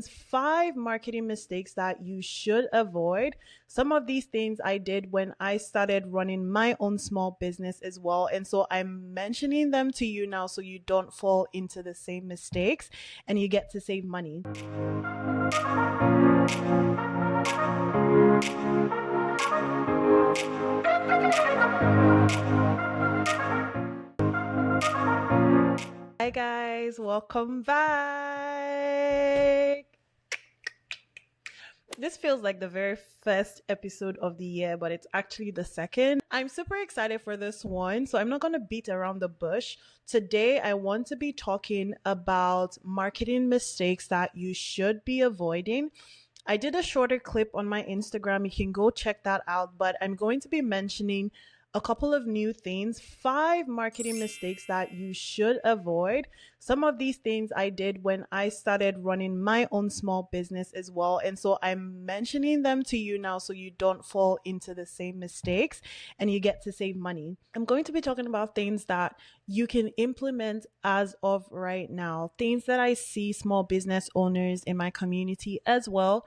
5 marketing mistakes that you should avoid. Some of these things I did when I started running my own small business as well. And so I'm mentioning them to you now so you don't fall into the same mistakes and you get to save money. Hi guys, welcome back. This feels like the very first episode of the year, but it's actually the second. I'm super excited for this one, so I'm not going to beat around the bush. Today, I want to be talking about marketing mistakes that you should be avoiding. I did a shorter clip on my Instagram. You can go check that out, but I'm going to be mentioning a couple of new things, 5 marketing mistakes that you should avoid. Some of these things I did when I started running my own small business as well. And so I'm mentioning them to you now so you don't fall into the same mistakes and you get to save money. I'm going to be talking about things that you can implement as of right now, things that I see small business owners in my community as well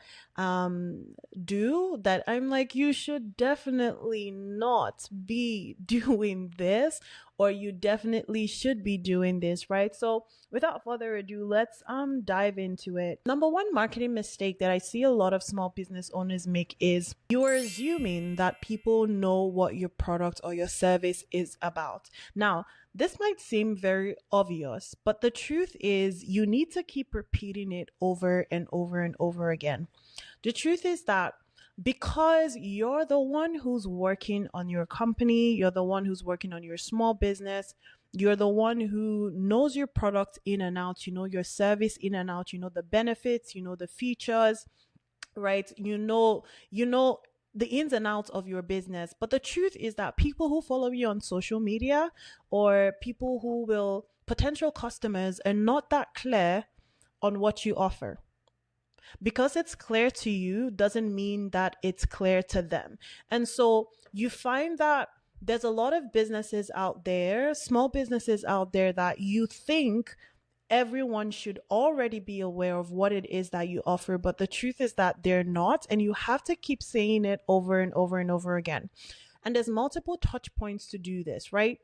do that I'm like, you should definitely not be doing this, or you definitely should be doing this, right? So without further ado, let's dive into it. Number one marketing mistake that I see a lot of small business owners make is you're assuming that people know what your product or your service is about. Now, this might seem very obvious, but the truth is you need to keep repeating it over and over and over again. The truth is that because you're the one who's working on your company, you're the one who's working on your small business, you're the one who knows your product in and out, you know your service in and out, you know the benefits, you know the features, right? You know the ins and outs of your business. But the truth is that people who follow you on social media or people who will potential customers are not that clear on what you offer. Because it's clear to you doesn't mean that it's clear to them. And so you find that there's a lot of businesses out there, small businesses out there, that you think everyone should already be aware of what it is that you offer. But the truth is that they're not. And you have to keep saying it over and over and over again. And there's multiple touch points to do this, right?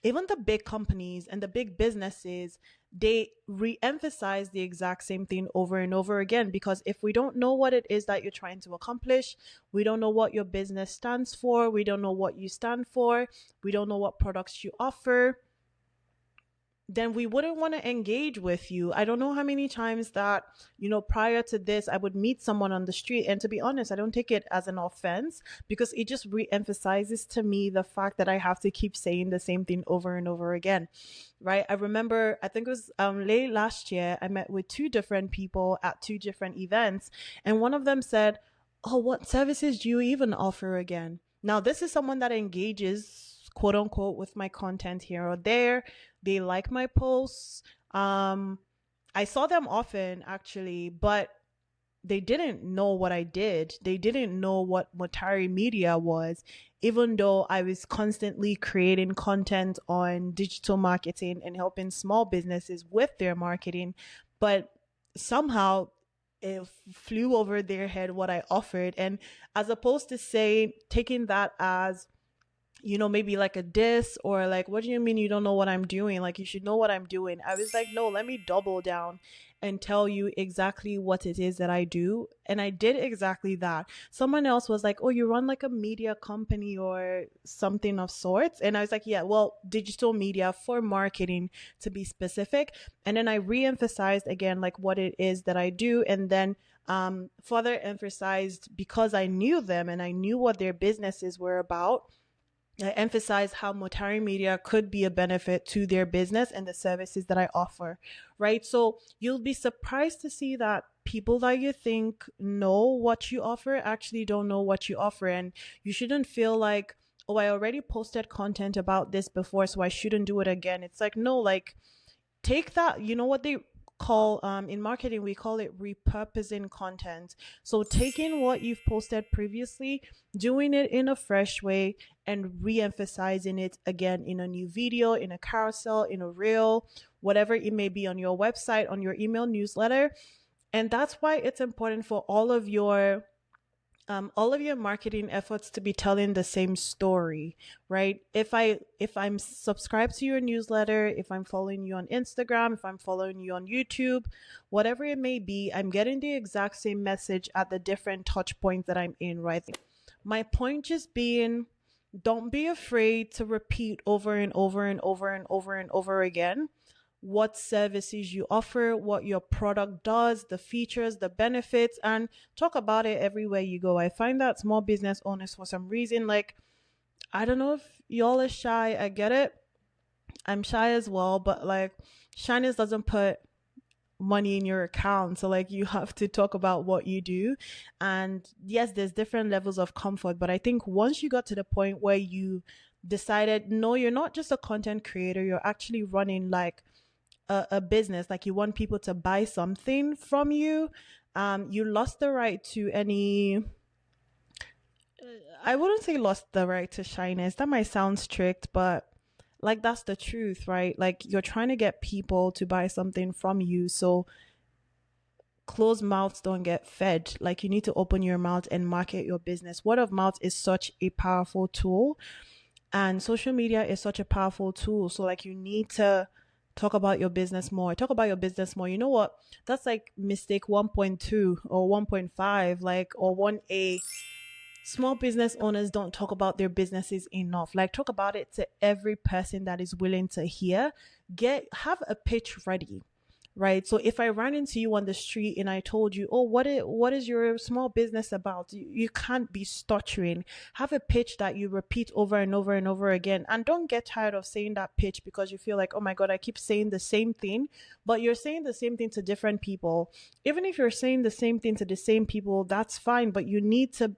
Even the big companies and the big businesses, they re-emphasize the exact same thing over and over again, because if we don't know what it is that you're trying to accomplish, we don't know what your business stands for, we don't know what you stand for, we don't know what products you offer, then we wouldn't want to engage with you. I don't know how many times that, prior to this, I would meet someone on the street. And to be honest, I don't take it as an offense because it just re-emphasizes to me the fact that I have to keep saying the same thing over and over again, right? I remember, I think it was late last year, I met with 2 different people at 2 different events. And one of them said, "Oh, what services do you even offer again?" Now, this is someone that engages, quote unquote, with my content here or there. They like my posts. I saw them often actually, but they didn't know what I did. They didn't know what Motari Media was, even though I was constantly creating content on digital marketing and helping small businesses with their marketing. But somehow it flew over their head what I offered. And as opposed to say, taking that as maybe like a diss or like, what do you mean you don't know what I'm doing? Like, you should know what I'm doing. I was like, no, let me double down and tell you exactly what it is that I do. And I did exactly that. Someone else was like, oh, you run like a media company or something of sorts. And I was like, yeah, well, digital media for marketing to be specific. And then I re-emphasized again, like what it is that I do. And then further emphasized, because I knew them and I knew what their businesses were about, I emphasize how Motari Media could be a benefit to their business and the services that I offer, right? So you'll be surprised to see that people that you think know what you offer actually don't know what you offer. And you shouldn't feel like, oh, I already posted content about this before, so I shouldn't do it again. It's like, no, like take that, what they call in marketing, we call it repurposing content. So taking what you've posted previously, doing it in a fresh way, and re-emphasizing it again in a new video, in a carousel, in a reel, whatever it may be, on your website, on your email newsletter. And that's why it's important for all of your marketing efforts to be telling the same story, right? If I'm subscribed to your newsletter, if I'm following you on Instagram, if I'm following you on YouTube, whatever it may be, I'm getting the exact same message at the different touch points that I'm in, right? My point just being, don't be afraid to repeat over and over and over and over and over again what services you offer, what your product does, the features, the benefits, and talk about it everywhere you go. I find that small business owners, for some reason, like, I don't know if y'all are shy. I get it. I'm shy as well, but like, shyness doesn't put money in your account. So like, you have to talk about what you do. And yes, there's different levels of comfort, but I think once you got to the point where you decided, no, you're not just a content creator, you're actually running like a business, like you want people to buy something from you, you lost the right to any, I wouldn't say lost the right to shyness. That might sound strict, but like that's the truth, right? Like you're trying to get people to buy something from you. So closed mouths don't get fed. Like you need to open your mouth and market your business. Word of mouth is such a powerful tool, and social media is such a powerful tool. So like you need to talk about your business more. Talk about your business more. You know what? That's like mistake 1.2 or 1.5, like, or 1A. Small business owners don't talk about their businesses enough. Like talk about it to every person that is willing to hear. Have a pitch ready, right? So if I ran into you on the street and I told you, oh, what is your small business about? You can't be stuttering. Have a pitch that you repeat over and over and over again. And don't get tired of saying that pitch because you feel like, oh my God, I keep saying the same thing. But you're saying the same thing to different people. Even if you're saying the same thing to the same people, that's fine. But you need to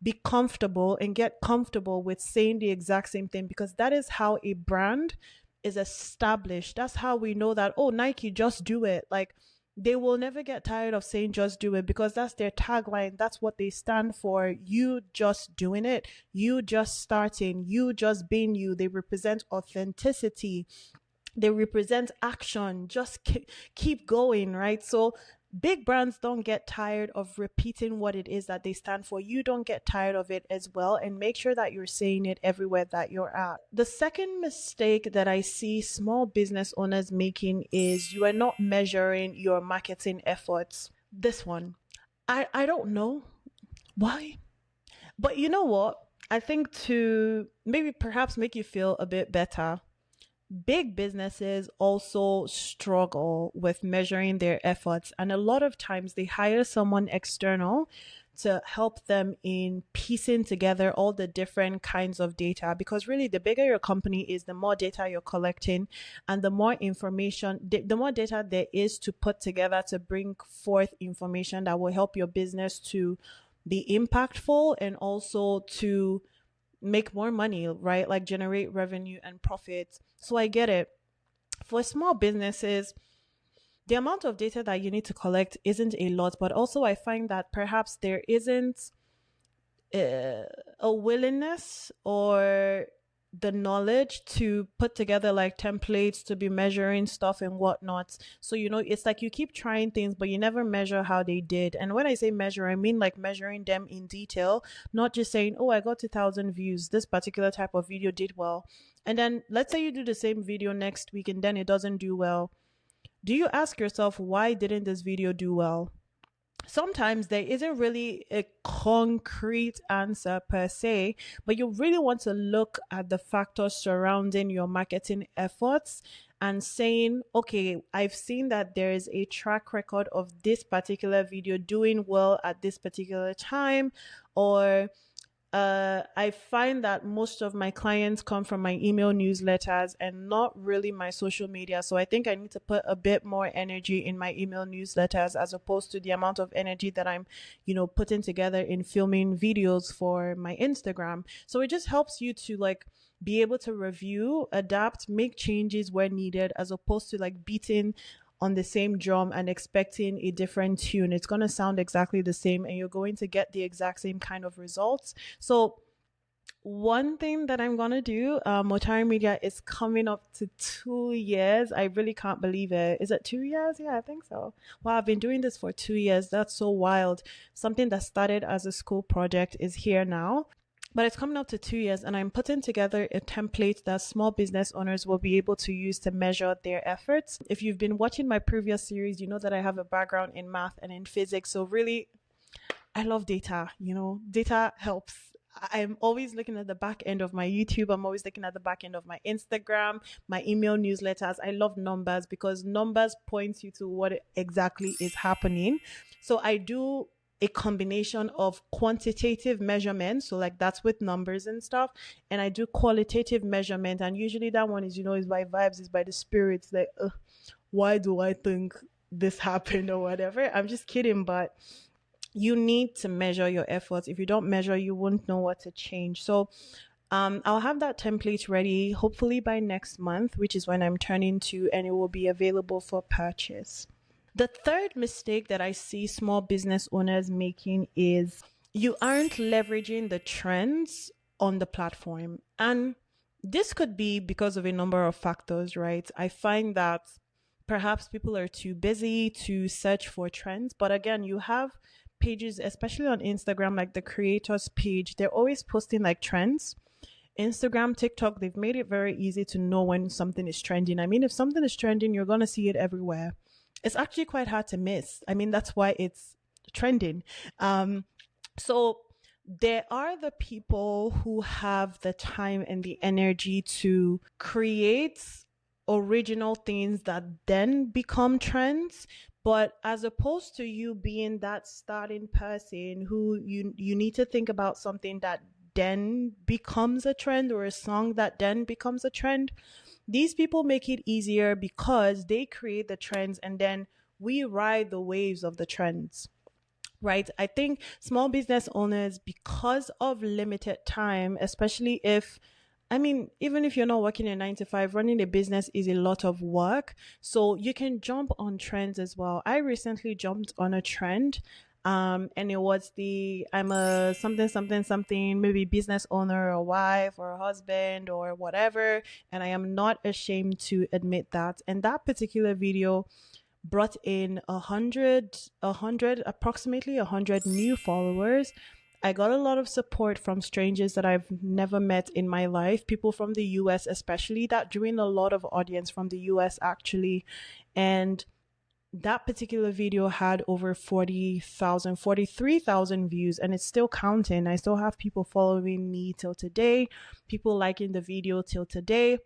be comfortable and get comfortable with saying the exact same thing, because that is how a brand is established. That's how we know that, oh, Nike, just do it. Like they will never get tired of saying just do it, because that's their tagline. That's what they stand for. You just doing it. You just starting. You just being you. They represent authenticity. They represent action. Just keep going, right? So big brands don't get tired of repeating what it is that they stand for. You don't get tired of it as well, and make sure that you're saying it everywhere that you're at. The second mistake that I see small business owners making is you are not measuring your marketing efforts. This one, I don't know why, but you know what? I think to maybe perhaps make you feel a bit better, big businesses also struggle with measuring their efforts, and a lot of times they hire someone external to help them in piecing together all the different kinds of data, because really the bigger your company is, the more data you're collecting, and the more information, the more data there is to put together to bring forth information that will help your business to be impactful and also to make more money, right? Like generate revenue and profits. So I get it. For small businesses, the amount of data that you need to collect isn't a lot, but also I find that perhaps there isn't a willingness or the knowledge to put together like templates to be measuring stuff and whatnot. So, you know, it's like you keep trying things, but you never measure how they did. And when I say measure, I mean like measuring them in detail, not just saying, oh, I got 2,000 views. This particular type of video did well. And then let's say you do the same video next week and then it doesn't do well. Do you ask yourself, why didn't this video do well? Sometimes there isn't really a concrete answer per se, but you really want to look at the factors surrounding your marketing efforts and saying, okay, I've seen that there is a track record of this particular video doing well at this particular time, or I find that most of my clients come from my email newsletters and not really my social media. So I think I need to put a bit more energy in my email newsletters as opposed to the amount of energy that I'm, you know, putting together in filming videos for my Instagram. So it just helps you to like be able to review, adapt, make changes where needed, as opposed to like beating on the same drum and expecting a different tune. It's going to sound exactly the same and you're going to get the exact same kind of results. So One thing that I'm gonna do, Motari Media is coming up to 2 years. I really can't believe it. Is it 2 years? Yeah, I think so. Wow, I've been doing this for 2 years. That's so wild. Something that started as a school project is here now. But it's coming up to 2 years, and I'm putting together a template that small business owners will be able to use to measure their efforts. If you've been watching my previous series, you know that I have a background in math and in physics. So, really, I love data. Data helps. I'm always looking at the back end of my YouTube. I'm always looking at the back end of my Instagram, my email newsletters. I love numbers because numbers point you to what exactly is happening. So I do a combination of quantitative measurement. So like that's with numbers and stuff. And I do qualitative measurement. And usually that one is by vibes, is by the spirits. Like, why do I think this happened or whatever? I'm just kidding, but you need to measure your efforts. If you don't measure, you won't know what to change. So I'll have that template ready hopefully by next month, which is when I'm turning to, and it will be available for purchase. The third mistake that I see small business owners making is you aren't leveraging the trends on the platform. And this could be because of a number of factors, right? I find that perhaps people are too busy to search for trends. But again, you have pages, especially on Instagram, like the creators page, they're always posting like trends. Instagram, TikTok, they've made it very easy to know when something is trending. I mean, if something is trending, you're going to see it everywhere. It's actually quite hard to miss. I mean, that's why it's trending. So there are the people who have the time and the energy to create original things that then become trends. But as opposed to you being that starting person who you need to think about something that then becomes a trend, or a song that then becomes a trend, these people make it easier because they create the trends and then we ride the waves of the trends. Right. I think small business owners, because of limited time, especially if, I mean, even if you're not working a 9 to 5, running a business is a lot of work. So you can jump on trends as well. I recently jumped on a trend. And it was I'm a something, something, something, maybe business owner or wife or husband or whatever. And I am not ashamed to admit that. And that particular video brought in approximately 100 new followers. I got a lot of support from strangers that I've never met in my life, people from the US, especially. That drew in a lot of audience from the US actually. And that particular video had over 40,000, 43,000 views, and it's still counting. I still have people following me till today, people liking the video till today.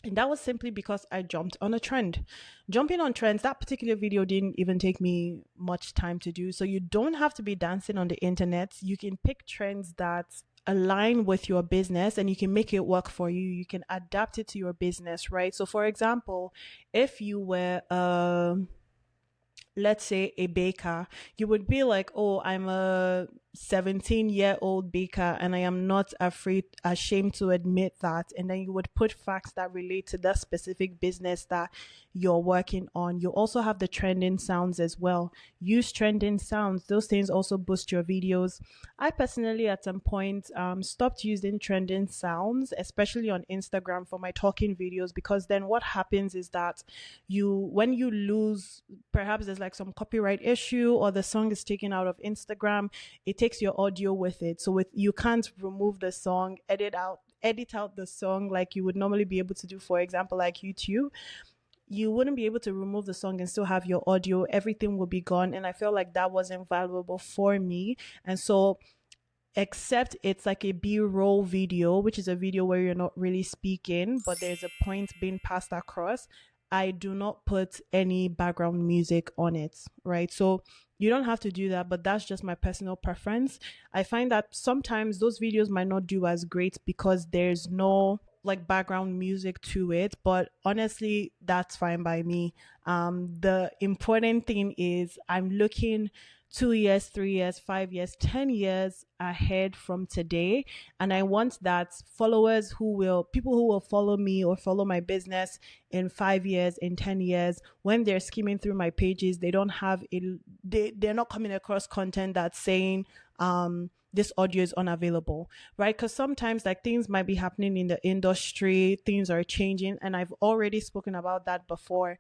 And that was simply because I jumped on a trend. Jumping on trends, that particular video didn't even take me much time to do. So you don't have to be dancing on the internet. You can pick trends that align with your business and you can make it work for you. You can adapt it to your business, right? So for example, if you were let's say a baker, you would be like, oh, I'm a 17-year-old baker and I am not ashamed to admit that. And then you would put facts that relate to that specific business that you're working on. You also have the trending sounds as well. Use trending sounds. Those things also boost your videos. I personally at some point stopped using trending sounds, especially on Instagram for my talking videos, because then what happens is that when you lose, perhaps there's like some copyright issue or the song is taken out of Instagram, it takes your audio with it. So you can't remove the song, edit out the song like you would normally be able to do, for example, like YouTube. You wouldn't be able to remove the song and still have your audio. Everything will be gone. And I felt like that wasn't valuable for me. And so, except it's like a B-roll video, which is a video where you're not really speaking, but there's a point being passed across, I do not put any background music on it, right? So you don't have to do that, but that's just my personal preference. I find that sometimes those videos might not do as great because there's no like background music to it, but honestly, that's fine by me. The important thing is I'm looking 2 years, 3 years, 5 years, 10 years ahead from today. And I want that people who will follow me or follow my business in 5 years, in 10 years, when they're skimming through my pages, they're not coming across content that's saying, this audio is unavailable, right? Because sometimes like things might be happening in the industry, things are changing, and I've already spoken about that before.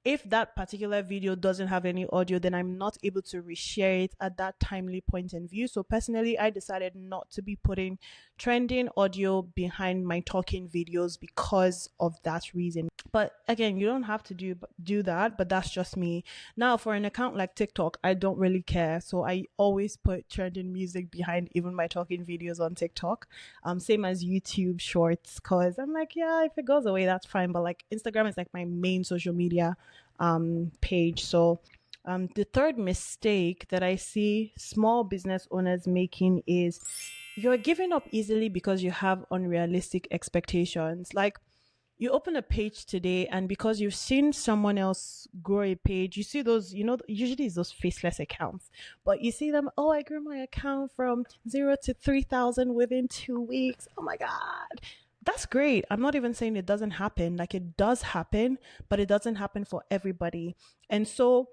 If that particular video doesn't have any audio, then I'm not able to reshare it at that timely point in view. So personally, I decided not to be putting trending audio behind my talking videos because of that reason. But again, you don't have to do that, but that's just me. Now, for an account like TikTok, I don't really care. So I always put trending music behind even my talking videos on TikTok. Same as YouTube Shorts, cause I'm like, yeah, if it goes away, that's fine. But like Instagram is like my main social media page. So the third mistake that I see small business owners making is you're giving up easily because you have unrealistic expectations. Like you open a page today, and because you've seen someone else grow a page, you see those, usually it's those faceless accounts, but you see them, oh, I grew my account from 0 to 3,000 within 2 weeks. Oh my God. That's great. I'm not even saying it doesn't happen. Like it does happen, but it doesn't happen for everybody. And so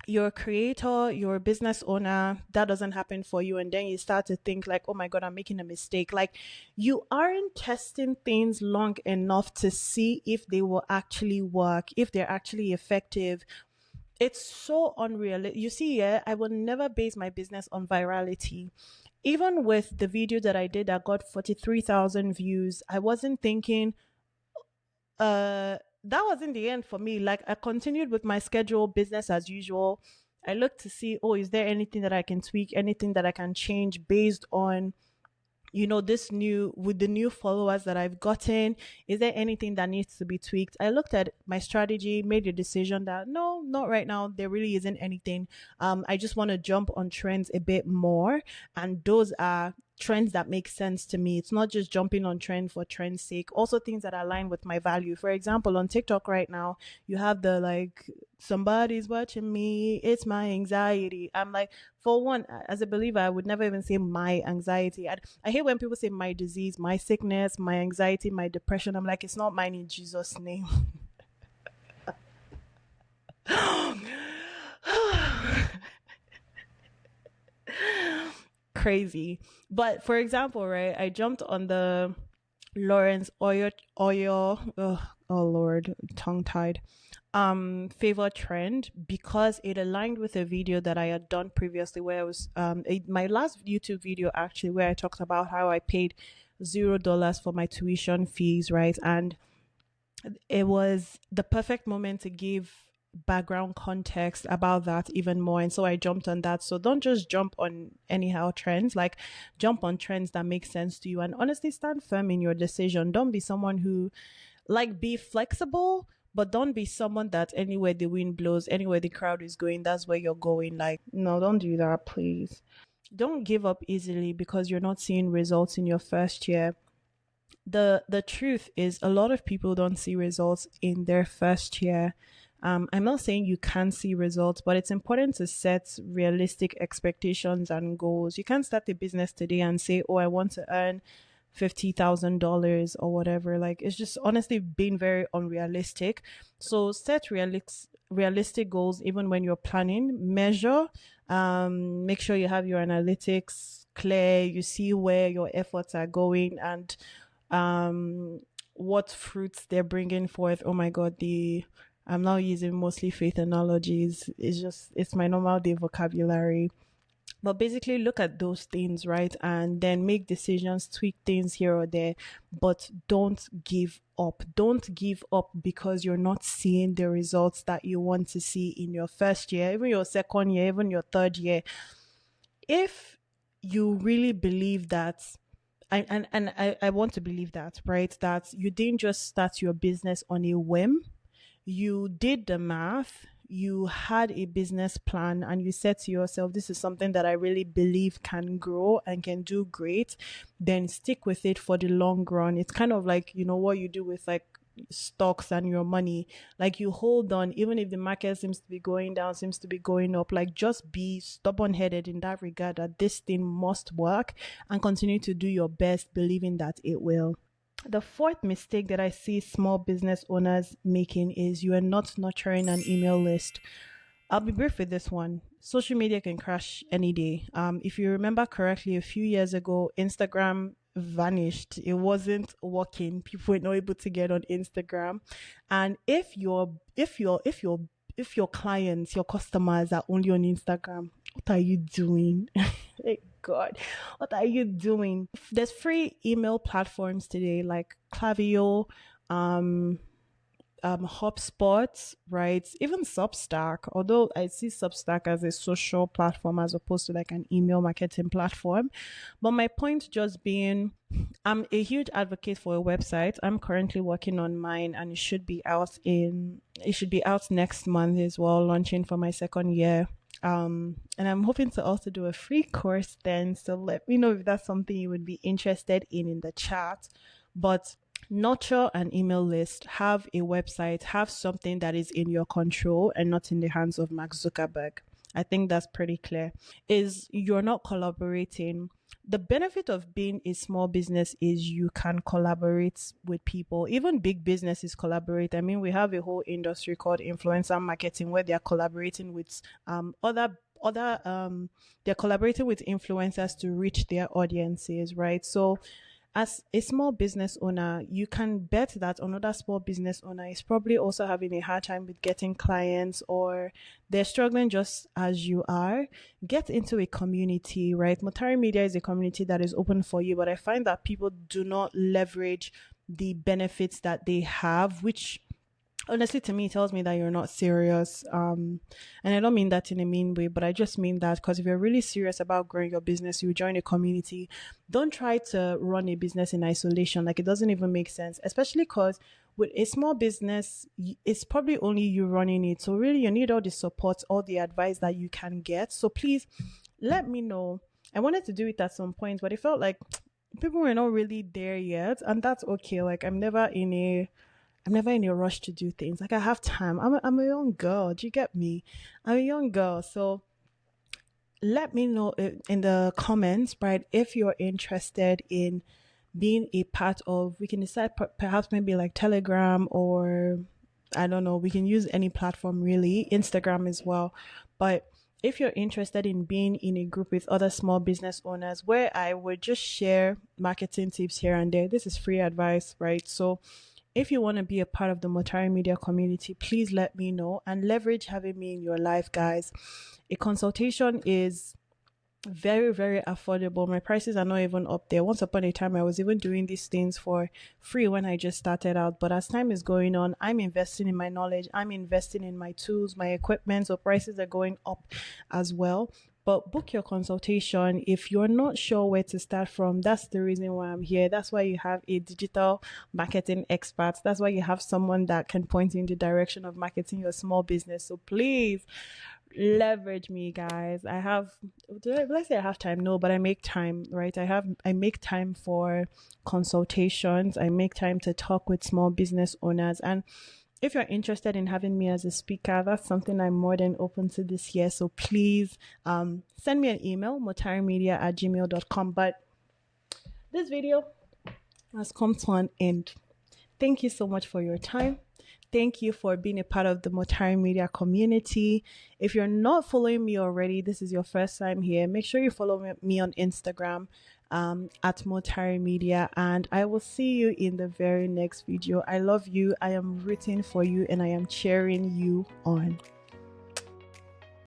you're a creator, you're a business owner, that doesn't happen for you. And then you start to think like, oh my God, I'm making a mistake. Like you aren't testing things long enough to see if they will actually work, if they're actually effective. It's so unreal. You see, yeah, I will never base my business on virality. Even with the video that I did that got 43,000 views, I wasn't thinking, that wasn't the end for me. Like I continued with my schedule, business as usual. I looked to see, oh, is there anything that I can tweak, anything that I can change based on this new, with the new followers that I've gotten, is there anything that needs to be tweaked? I looked at my strategy, made a decision that no, not right now. There really isn't anything. I just want to jump on trends a bit more. And those are trends that make sense to me. It's not just jumping on trend for trend's sake. Also things that align with my value. For example, on TikTok right now, you have the like, somebody's watching me, it's my anxiety. I'm like, for one, as a believer, I would never even say my anxiety. I hate when people say my disease, my sickness, my anxiety, my depression. I'm like, it's not mine in Jesus' name. Crazy. But for example, right, I jumped on the Lawrence oil, oh Lord, tongue tied, favor trend because it aligned with a video that I had done previously where I was my last YouTube video actually, where I talked about how I paid $0 for my tuition fees, right? And it was the perfect moment to give background context about that even more. And so I jumped on that. So don't just jump on anyhow trends, like jump on trends that make sense to you, and honestly stand firm in your decision. Don't be someone who, like, be flexible, but don't be someone that anywhere the wind blows, anywhere the crowd is going, that's where you're going. Like, no, don't do that, please. Don't give up easily because you're not seeing results in your first year. The truth is a lot of people don't see results in their first year. I'm not saying you can't see results, but it's important to set realistic expectations and goals. You can't start a business today and say, oh, I want to earn $50,000 or whatever. Like, it's just honestly being very unrealistic. So set realistic goals even when you're planning. Measure, make sure you have your analytics clear, you see where your efforts are going, and what fruits they're bringing forth. Oh my God, I'm now using mostly faith analogies. It's my normal day vocabulary. But basically look at those things, right? And then make decisions, tweak things here or there, but don't give up. Don't give up because you're not seeing the results that you want to see in your first year, even your second year, even your third year. If you really believe that, I want to believe that, right? That you didn't just start your business on a whim. You did the math, you had a business plan, and you said to yourself, this is something that I really believe can grow and can do great, then stick with it for the long run. It's kind of like, what you do with like stocks and your money. Like you hold on, even if the market seems to be going down, seems to be going up, like just be stubborn headed in that regard, that this thing must work, and continue to do your best, believing that it will. The fourth mistake that I see small business owners making is you are not nurturing an email list. I'll be brief with this one. social media can crash any day. If you remember correctly, a few years ago, Instagram vanished. It wasn't working. People were not able to get on Instagram. And if your clients, your customers are only on Instagram, what are you doing? Thank God. What are you doing? There's free email platforms today like Klaviyo, um, HubSpot, right? Even Substack, although I see Substack as a social platform as opposed to like an email marketing platform. But my point just being, I'm a huge advocate for a website. I'm currently working on mine and it should be out next month as well, launching for my second year. And I'm hoping to also do a free course then. So let me know if that's something you would be interested in the chat. But nurture an email list, have a website, have something that is in your control and not in the hands of Mark Zuckerberg. I think that's pretty clear. Is you're not collaborating. The benefit of being a small business is you can collaborate with people. Even big businesses collaborate. I mean, we have a whole industry called influencer marketing where they are collaborating with they're collaborating with influencers to reach their audiences, right? So as a small business owner, you can bet that another small business owner is probably also having a hard time with getting clients or they're struggling just as you are. Get into a community, right? Motari Media is a community that is open for you, but I find that people do not leverage the benefits that they have, which honestly to me tells me that you're not serious, and I don't mean that in a mean way, but I just mean that because if you're really serious about growing your business, you join a community. Don't try to run a business in isolation. Like, it doesn't even make sense, especially because with a small business, it's probably only you running it, so really you need all the support, all the advice that you can get. So please let me know. I wanted to do it at some point, but it felt like people were not really there yet, and that's okay. Like, I'm never in a rush to do things. Like, I have time. I'm a young girl. Do you get me? I'm a young girl. So let me know in the comments, right, if you're interested in being a part of, we can decide perhaps maybe like Telegram or I don't know, we can use any platform really, Instagram as well. But if you're interested in being in a group with other small business owners where I would just share marketing tips here and there, this is free advice, right? So if you want to be a part of the Motari Media community, please let me know and leverage having me in your life, guys. A consultation is very, very affordable. My prices are not even up there. Once upon a time, I was even doing these things for free when I just started out. But as time is going on, I'm investing in my knowledge. I'm investing in my tools, my equipment. So prices are going up as well. But book your consultation. If you're not sure where to start from, that's the reason why I'm here. That's why you have a digital marketing expert. That's why you have someone that can point you in the direction of marketing your small business. So please leverage me, guys. Let's say I have time. No, but I make time, right? I make time for consultations. I make time to talk with small business owners. And if you're interested in having me as a speaker, that's something I'm more than open to this year. So please send me an email, motarimedia@gmail.com. But this video has come to an end. Thank you so much for your time. Thank you for being a part of the Motari Media community. If you're not following me already, this is your first time here, make sure you follow me on Instagram at Motari Media, and I will see you in the very next video. I love you. I am rooting for you and I am cheering you on.